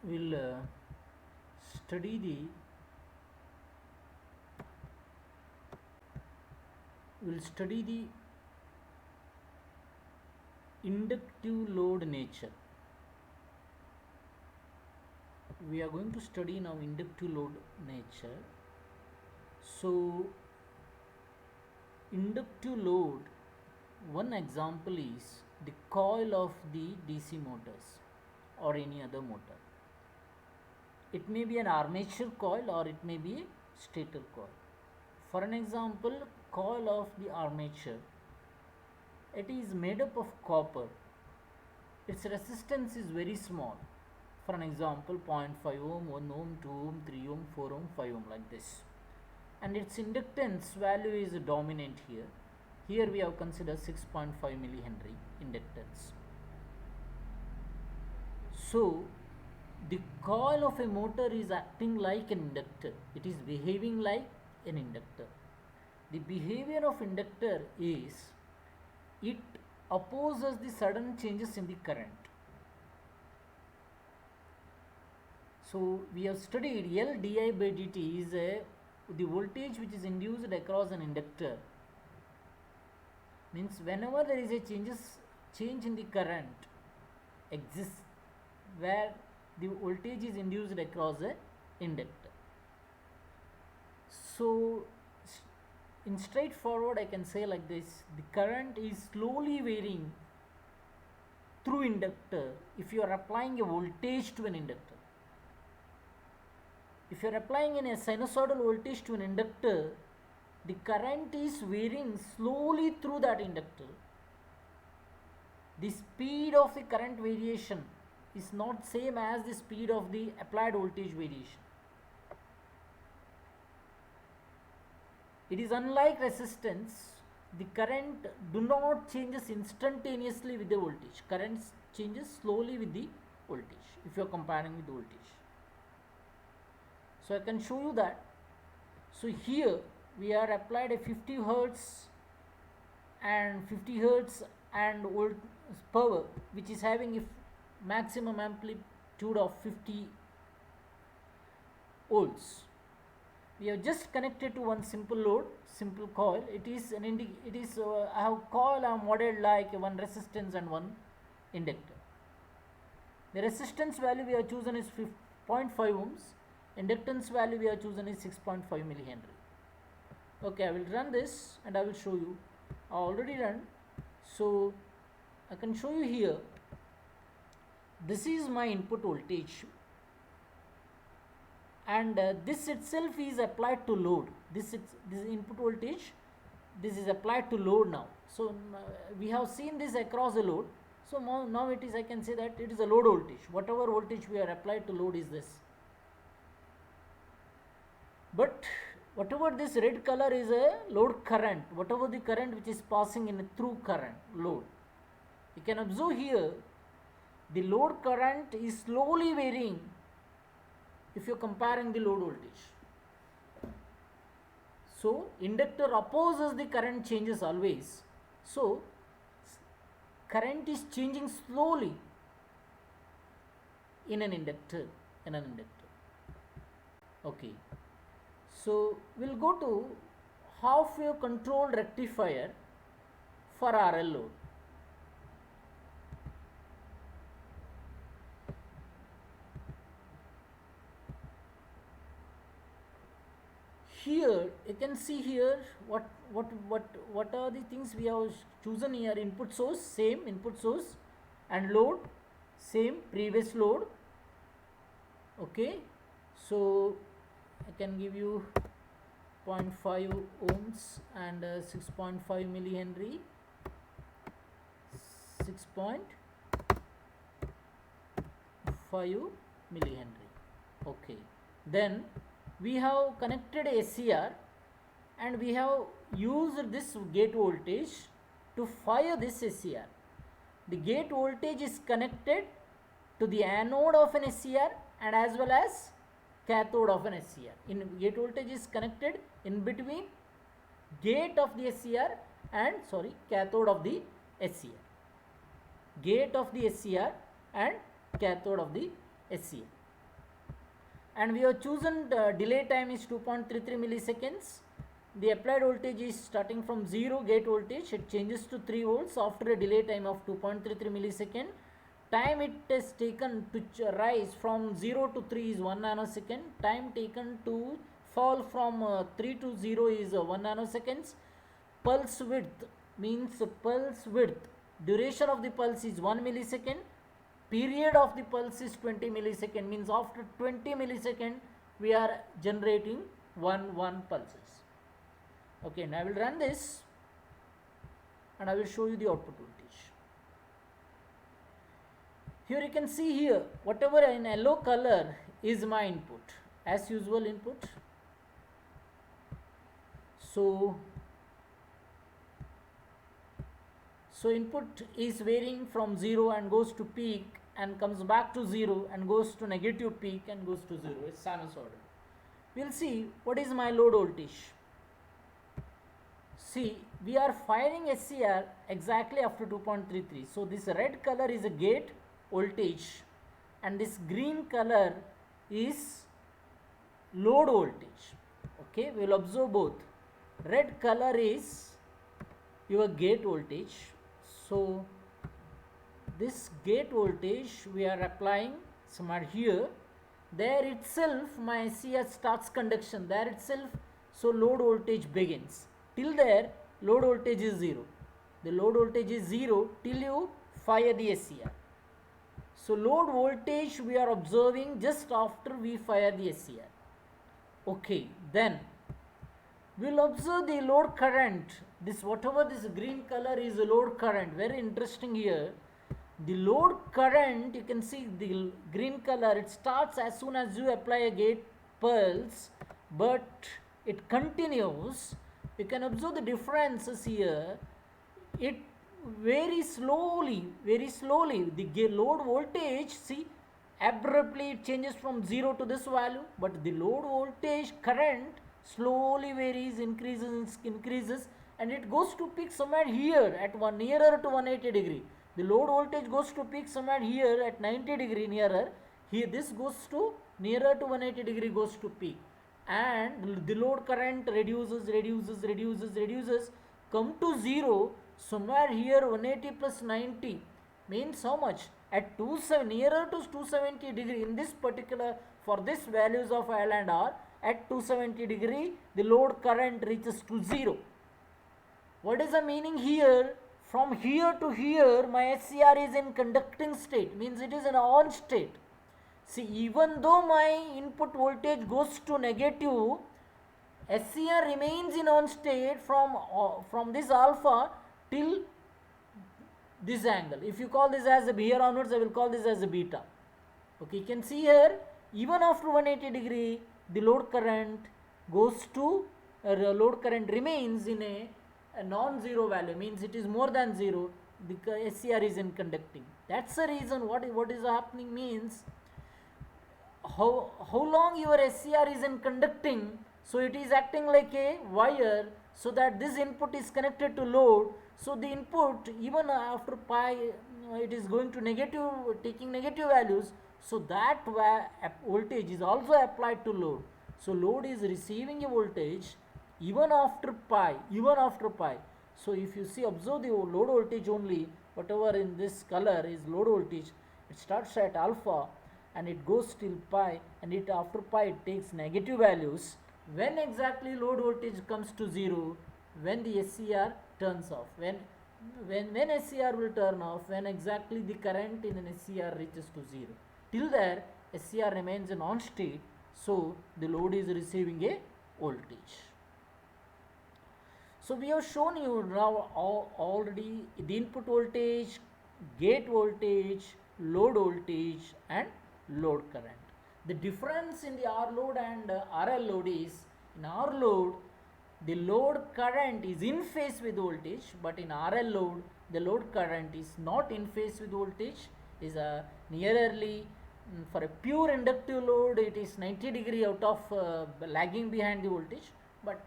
will study the will study the inductive load nature. We are going to study now inductive load nature. So inductive load, one example is the coil of the DC motors or any other motor. It may be an armature coil or it may be a stator coil. For an example, coil of the armature, it is made up of copper. Its resistance is very small. For an example, 0.5 ohm, 1 ohm, 2 ohm, 3 ohm, 4 ohm, 5 ohm, like this. And its inductance value is dominant here. Here we have considered 6.5 millihenry inductance. So the coil of a motor is acting like an inductor. It is behaving like an inductor. The behavior of inductor is it opposes the sudden changes in the current. So we have studied L di by dt is the voltage which is induced across an inductor. Means whenever there is a change in the current exists where the voltage is induced across a inductor. So in straightforward I can say like this: the current is slowly varying through inductor if you are applying a voltage to an inductor. If you are applying a sinusoidal voltage to an inductor, the current is varying slowly through that inductor. The speed of the current variation is not same as the speed of the applied voltage variation. It is unlike resistance. The current do not changes instantaneously with the voltage. Current changes slowly with the voltage if you are comparing with the voltage. So I can show you that. So here we are applied a 50 hertz and 50 hertz and volt power, which is having a maximum amplitude of 50 volts. We have just connected to one simple load, simple coil. It is I have coil I have modeled like one resistance and one inductor. The resistance value we have chosen is 0.5 ohms. Inductance value we have chosen is 6.5 millihenry. Okay, I will run this and I will show you. I already run, so I can show you here. This is my input voltage, and this itself is applied to load. This input voltage, this is applied to load now. So we have seen this across the load. So now it is, I can say that it is a load voltage. Whatever voltage we are applied to load is this. But whatever this red color is a load current, whatever the current which is passing in a through current load. You can observe here the load current is slowly varying if you are comparing the load voltage. So inductor opposes the current changes always. So current is changing slowly in an inductor. Okay. So we'll go to half wave controlled rectifier for RL load. Here you can see here what are the things we have chosen here. Input source, same input source, and load, same previous load. Okay, so I can give you 0.5 ohms and 6.5 millihenry, 6.5 millihenry. Okay, then we have connected a SCR and we have used this gate voltage to fire this SCR. The gate voltage is connected to the anode of an SCR and as well as cathode of an SCR. Gate voltage is connected in between gate of the SCR and cathode of the SCR. Gate of the SCR and cathode of the SCR. and we have chosen delay time is 2.33 milliseconds. The applied voltage is starting from 0 gate voltage, it changes to 3 volts after a delay time of 2.33 millisecond. Time it has taken to rise from 0 to 3 is 1 nanosecond. Time taken to fall from 3 to 0 is 1 nanoseconds. Pulse width means pulse width. Duration of the pulse is 1 millisecond. Period of the pulse is 20 millisecond, means after 20 millisecond we are generating one pulses. Okay, now I will run this and I will show you the output voltage. Here you can see here whatever in yellow color is my input, as usual input. So input is varying from 0 and goes to peak and comes back to 0 and goes to negative peak and goes to 0. It's sinusoidal. We'll see what is my load voltage. See, we are firing SCR exactly after 2.33. So this red color is a gate voltage and this green color is load voltage. Okay, we will observe both. Red color is your gate voltage. So this gate voltage we are applying somewhere here. There itself my SCR starts conduction. There itself, so load voltage begins. Till there load voltage is 0. The load voltage is 0 till you fire the SCR. So load voltage we are observing just after we fire the SCR. Okay, then we will observe the load current. This whatever this green color is a load current. Very interesting here. The load current, you can see the green color, it starts as soon as you apply a gate pulse, but it continues. You can observe the differences here. It very slowly. The load voltage, see, abruptly it changes from 0 to this value, but the load voltage current slowly varies, increases, and it goes to peak somewhere here at nearer to 180 degree. The load voltage goes to peak somewhere here at 90 degree nearer. Here this goes to nearer to 180 degree goes to peak, and the load current reduces, come to 0 somewhere here. 180 plus 90 means how much? At nearer to 270 degree in this particular, for this values of L and R, at 270 degree the load current reaches to 0. What is the meaning here? From here to here my SCR is in conducting state, means it is in on state. See, even though my input voltage goes to negative, SCR remains in on state from this alpha till this angle. If you call this as a here onwards, I will call this as a beta. Okay, you can see here even after 180 degree the load current goes to load current remains in a non-zero value, means it is more than 0. The SCR is in conducting. That's the reason what is happening means how long your SCR is in conducting. So it is acting like a wire, so that this input is connected to load. So the input even after pi it is going to negative, taking negative values, so that voltage is also applied to load. So load is receiving a voltage even after pi. So if you see, observe the load voltage only, whatever in this color is load voltage, it starts at alpha and it goes till pi, and it after pi it takes negative values. When exactly load voltage comes to 0? When the SCR turns off. When SCR will turn off? When exactly the current in an SCR reaches to 0. Till there SCR remains in on state, so the load is receiving a voltage. So we have shown you now already the input voltage, gate voltage, load voltage and load current. The difference in the R load and RL load is, in R load the load current is in phase with voltage, but in RL load the load current is not in phase with voltage, is nearly for a pure inductive load it is 90 degree out of lagging behind the voltage, but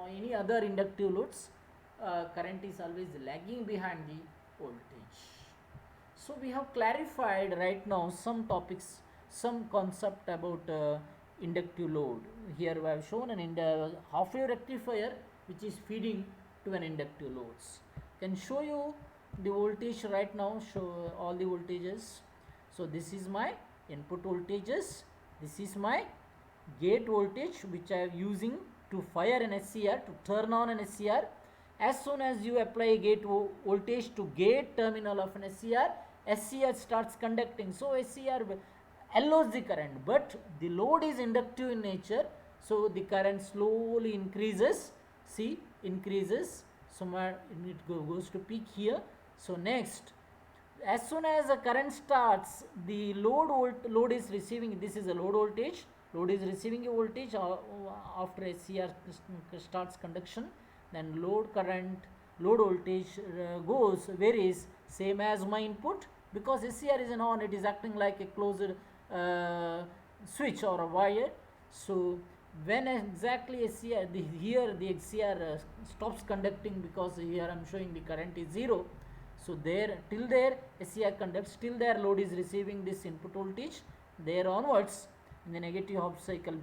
any other inductive loads current is always lagging behind the voltage. So we have clarified right now some topics. some concept about inductive load. Here I have shown an half wave rectifier which is feeding to an inductive loads. Can show you the voltage right now, show all the voltages. So this is my input voltages, this is my gate voltage which I am using to fire an SCR, to turn on an SCR. As soon as you apply a gate voltage to gate terminal of an SCR starts conducting. So SCR allows the current, but the load is inductive in nature, so the current slowly increases. See, increases. Somewhere it goes to peak here. So next, as soon as the current starts, the load is receiving, this is a load voltage, load is receiving a voltage after SCR starts conduction, then load voltage varies same as my input, because SCR is on, it is acting like a closed switch or a wire. So when exactly here the SCR stops conducting, because here I am showing the current is 0. So there, till there SCR conducts, till there load is receiving this input voltage. There onwards, in the negative half cycle,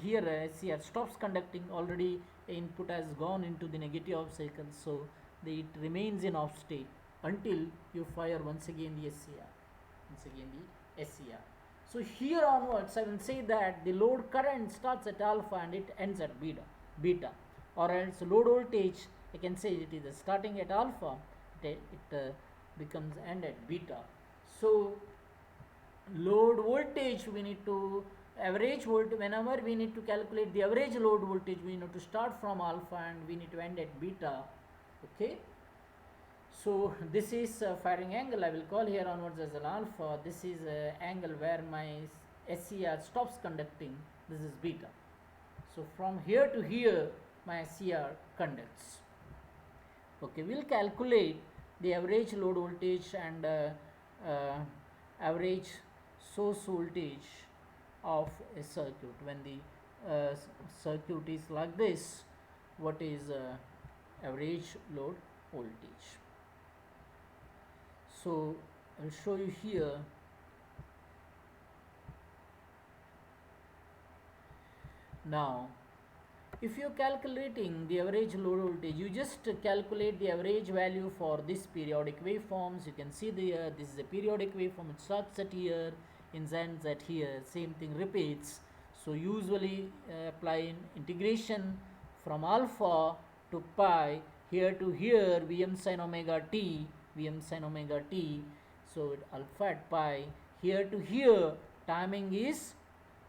here SCR stops conducting. Already input has gone into the negative half cycle, so it remains in off state until you fire once again the SCR. So here onwards, I will say that the load current starts at alpha and it ends at beta, or else load voltage, I can say it is starting at alpha, it becomes end at beta. So load voltage, we need to average voltage, whenever we need to calculate the average load voltage, we need to start from alpha and we need to end at beta. Okay, so this is firing angle, I will call here onwards as an alpha. This is angle where my SCR stops conducting, this is beta. So from here to here my SCR conducts. Okay, we'll calculate the average load voltage and average source voltage of a circuit. When the circuit is like this, what is average load voltage? So I will show you here. Now if you are calculating the average load voltage, you just calculate the average value for this periodic waveforms. You can see this is a periodic waveform, it starts at here, it ends at here, same thing repeats. So usually apply integration from alpha to pi, here to here Vm sin omega t, so alpha at pi, here to here timing is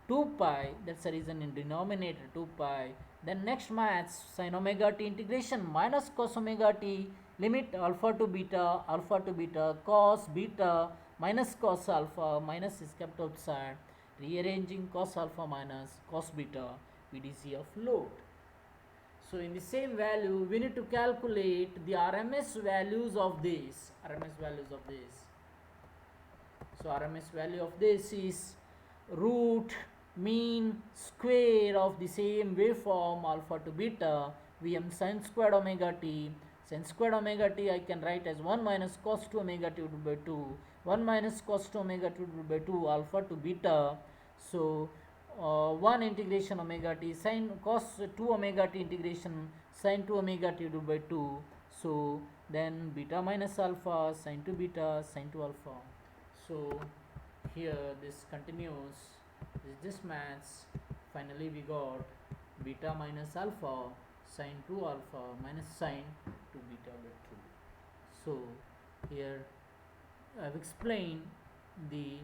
2 pi, that's the reason in denominator 2 pi. Then next maths, sin omega t integration minus cos omega t, limit alpha to beta, cos beta minus cos alpha, minus is kept outside, rearranging cos alpha minus cos beta, VDC of load. So in the same value, we need to calculate the RMS values of this. So RMS value of this is root mean square of the same waveform alpha to beta, Vm sin squared omega t. Sin squared omega t I can write as 1 minus cos 2 omega t divided by 2, 1 minus cos 2 omega t divided by 2 alpha to beta. So 1 integration omega t sin cos 2 omega t integration sin 2 omega t divided by 2. So then beta minus alpha sin 2 beta sin 2 alpha. So here this continues, this maths. Finally we got beta minus alpha sin 2 alpha minus sin 2 beta by 2. So here I have explained the